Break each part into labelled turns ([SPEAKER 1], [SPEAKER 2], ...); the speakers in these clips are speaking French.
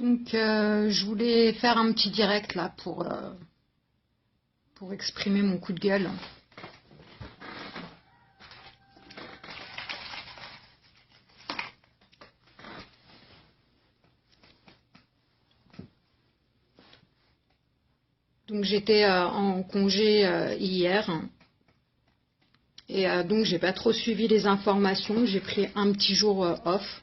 [SPEAKER 1] Donc, je voulais faire un petit direct là pour exprimer mon coup de gueule. Donc, j'étais en congé hier et donc j'ai pas trop suivi les informations. J'ai pris un petit jour off.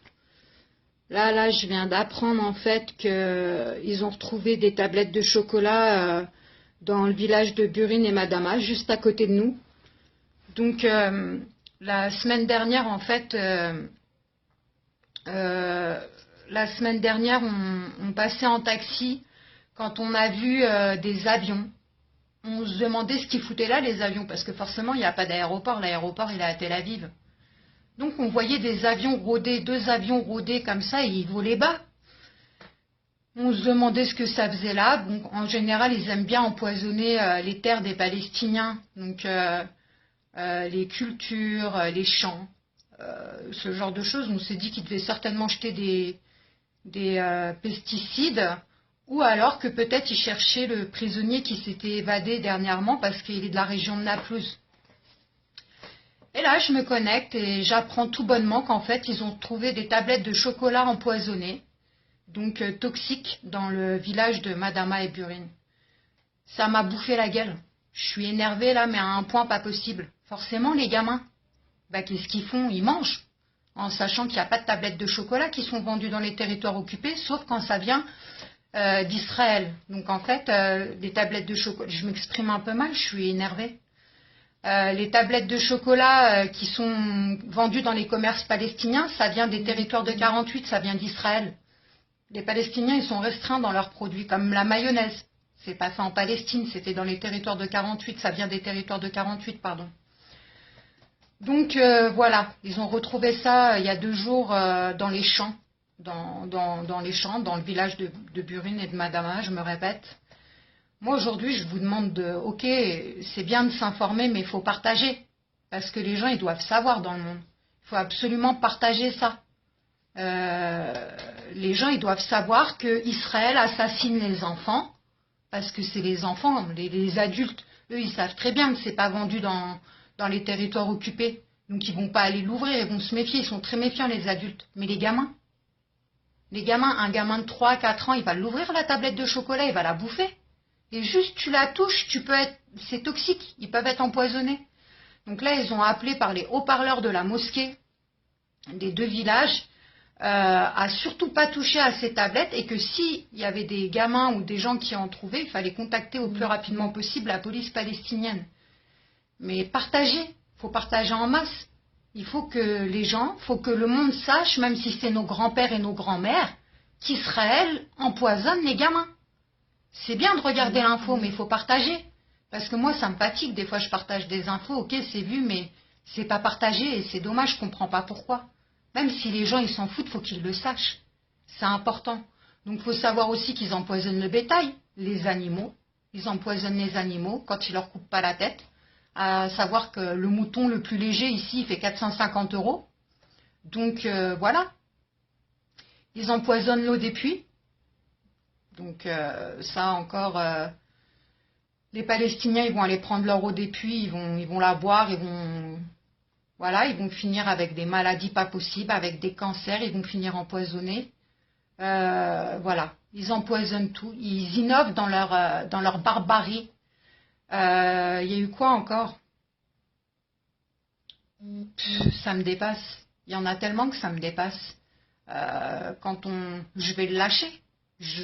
[SPEAKER 1] Là, je viens d'apprendre en fait qu'ils ont retrouvé des tablettes de chocolat dans le village de Burine et Madama, juste à côté de nous. Donc, la semaine dernière, en fait, on passait en taxi quand on a vu des avions. On se demandait ce qu'ils foutaient là, les avions, parce que forcément, il n'y a pas d'aéroport. L'aéroport, il est à Tel Aviv. Donc on voyait des avions rôder, 2 avions rôder comme ça, et ils volaient bas. On se demandait ce que ça faisait là. Donc en général, ils aiment bien empoisonner les terres des Palestiniens. Donc les cultures, les champs, ce genre de choses. On s'est dit qu'ils devaient certainement jeter des pesticides, ou alors que peut-être ils cherchaient le prisonnier qui s'était évadé dernièrement parce qu'il est de la région de Naplouse. Et là, je me connecte et j'apprends tout bonnement qu'en fait, ils ont trouvé des tablettes de chocolat empoisonnées, donc toxiques, dans le village de Madama et Burine. Ça m'a bouffé la gueule. Je suis énervée là, mais à un point pas possible. Forcément, les gamins, qu'est-ce qu'ils font? Ils mangent, en sachant qu'il n'y a pas de tablettes de chocolat qui sont vendues dans les territoires occupés, sauf quand ça vient d'Israël. Donc en fait, les tablettes de chocolat, je m'exprime un peu mal, je suis énervée. Les tablettes de chocolat qui sont vendues dans les commerces palestiniens, ça vient des territoires de 48, ça vient d'Israël. Les Palestiniens, ils sont restreints dans leurs produits, comme la mayonnaise. C'est pas ça en Palestine, c'était dans les territoires de 48, ça vient des territoires de 48, pardon. Donc voilà, ils ont retrouvé ça il y a 2 jours dans les champs, dans les champs, dans le village de Burine et de Madama, je me répète. Moi, aujourd'hui, je vous demande ok, c'est bien de s'informer, mais il faut partager. Parce que les gens, ils doivent savoir dans le monde. Il faut absolument partager ça. Les gens, ils doivent savoir que Israël assassine les enfants, parce que c'est les enfants, les adultes. Eux, ils savent très bien que c'est pas vendu dans les territoires occupés. Donc, ils vont pas aller l'ouvrir, ils vont se méfier. Ils sont très méfiants, les adultes. Mais les gamins, un gamin de 3-4 ans, il va l'ouvrir, la tablette de chocolat, il va la bouffer. Et juste tu la touches, c'est toxique, ils peuvent être empoisonnés. Donc là, ils ont appelé par les haut-parleurs de la mosquée des 2 villages à surtout pas toucher à ces tablettes, et que s'il y avait des gamins ou des gens qui en trouvaient, il fallait contacter au plus rapidement possible la police palestinienne. Mais partager, il faut partager en masse. Il faut que les gens, il faut que le monde sache, même si c'est nos grands-pères et nos grands-mères, qu'Israël empoisonne les gamins. C'est bien de regarder l'info, mais il faut partager. Parce que moi, ça me fatigue. Des fois, je partage des infos. Ok, c'est vu, mais c'est pas partagé. Et c'est dommage, je comprends pas pourquoi. Même si les gens, ils s'en foutent, faut qu'ils le sachent. C'est important. Donc, il faut savoir aussi qu'ils empoisonnent le bétail, les animaux. Ils empoisonnent les animaux quand ils leur coupent pas la tête. À savoir que le mouton le plus léger, ici, il fait 450 €. Donc, voilà. Ils empoisonnent l'eau des puits. Donc ça encore, les Palestiniens, ils vont aller prendre leur eau des puits, ils vont la boire, ils vont finir avec des maladies pas possibles, avec des cancers, ils vont finir empoisonnés. Voilà, ils empoisonnent tout, ils innovent dans leur barbarie. Il y a eu quoi encore? Ça me dépasse. Il y en a tellement que ça me dépasse. Je vais le lâcher. Je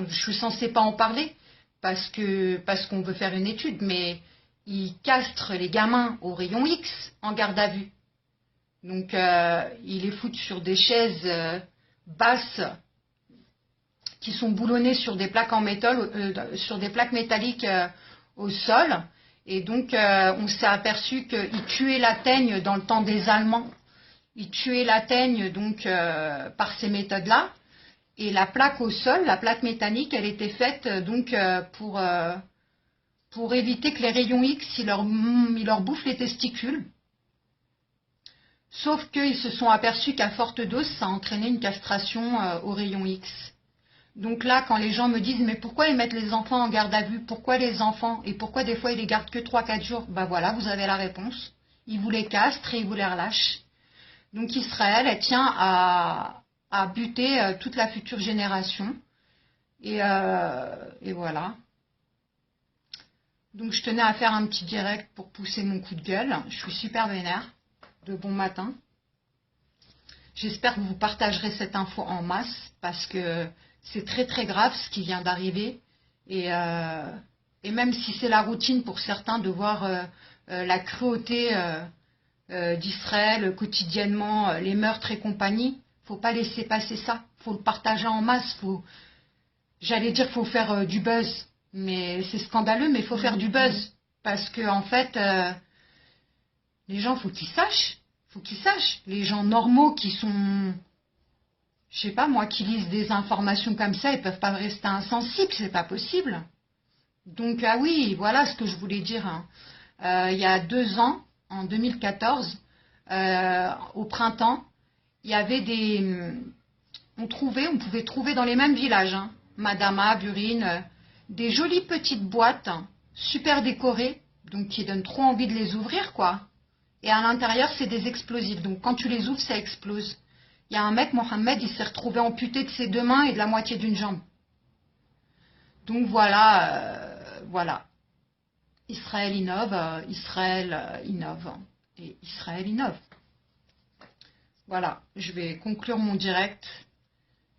[SPEAKER 1] suis censée pas en parler parce qu'on veut faire une étude, mais ils castrent les gamins au rayon X en garde à vue. Donc ils les foutent sur des chaises basses qui sont boulonnées sur des plaques en métal, sur des plaques métalliques au sol. Et donc on s'est aperçu qu'ils tuaient la teigne dans le temps des Allemands. Ils tuaient la teigne donc par ces méthodes-là. Et la plaque au sol, la plaque métallique, elle était faite donc pour éviter que les rayons X ils leur bouffent les testicules. Sauf qu'ils se sont aperçus qu'à forte dose, ça entraînait une castration aux rayons X. Donc là, quand les gens me disent, mais pourquoi ils mettent les enfants en garde à vue? Pourquoi les enfants? Et pourquoi des fois ils les gardent que 3 4 jours? Ben voilà, vous avez la réponse. Ils vous les castrent et ils vous les relâchent. Donc Israël, elle tient à buter toute la future génération. Et voilà. Donc je tenais à faire un petit direct pour pousser mon coup de gueule. Je suis super vénère. De bon matin. J'espère que vous partagerez cette info en masse parce que c'est très très grave ce qui vient d'arriver. Et même si c'est la routine pour certains de voir la cruauté d'Israël quotidiennement, les meurtres et compagnie, faut pas laisser passer ça. Faut le partager en masse. J'allais dire faut faire du buzz, mais c'est scandaleux, mais il faut faire du buzz parce que en fait, les gens faut qu'ils sachent. Faut qu'ils sachent. Les gens normaux qui sont, je sais pas moi, qui lisent des informations comme ça, ils peuvent pas rester insensibles, c'est pas possible. Donc ah oui, voilà ce que je voulais dire. Il y a 2 ans, en 2014, au printemps, il y avait on pouvait trouver dans les mêmes villages, Madama, Burine, des jolies petites boîtes, super décorées, donc qui donnent trop envie de les ouvrir, quoi. Et à l'intérieur, c'est des explosifs. Donc quand tu les ouvres, ça explose. Il y a un mec, Mohamed, il s'est retrouvé amputé de ses 2 mains et de la moitié d'une jambe. Donc voilà. Israël innove, et Israël innove. Voilà, je vais conclure mon direct.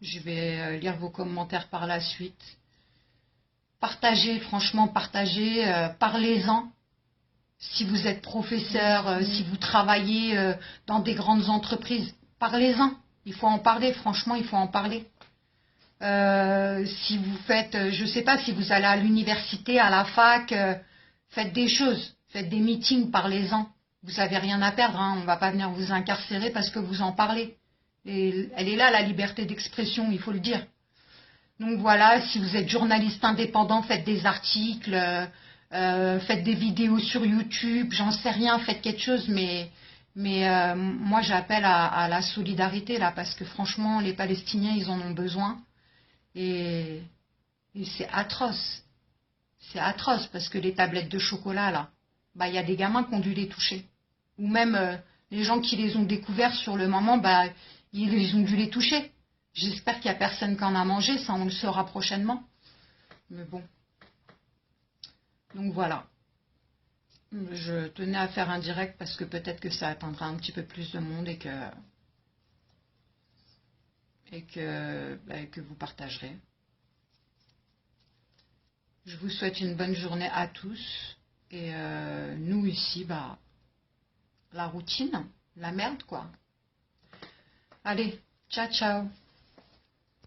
[SPEAKER 1] Je vais lire vos commentaires par la suite. Partagez, franchement, partagez, parlez-en. Si vous êtes professeur, si vous travaillez dans des grandes entreprises, parlez-en. Il faut en parler, franchement, il faut en parler. Si vous faites, je ne sais pas, si vous allez à l'université, à la fac, faites des choses, faites des meetings, parlez-en. Vous n'avez rien à perdre, on ne va pas venir vous incarcérer parce que vous en parlez. Et elle est là, la liberté d'expression, il faut le dire. Donc voilà, si vous êtes journaliste indépendant, faites des articles, faites des vidéos sur YouTube, j'en sais rien, faites quelque chose, mais moi j'appelle à la solidarité là, parce que franchement, les Palestiniens, ils en ont besoin. Et c'est atroce. C'est atroce, parce que les tablettes de chocolat là, bah il y a des gamins qui ont dû les toucher. Ou même les gens qui les ont découverts sur le moment, bah ils ont dû les toucher. J'espère qu'il n'y a personne qui en a mangé, ça on le saura prochainement. Mais bon. Donc voilà. Je tenais à faire un direct parce que peut-être que ça atteindra un petit peu plus de monde et que vous partagerez. Je vous souhaite une bonne journée à tous. Et nous ici, bah, la routine, la merde quoi. Allez, ciao ciao.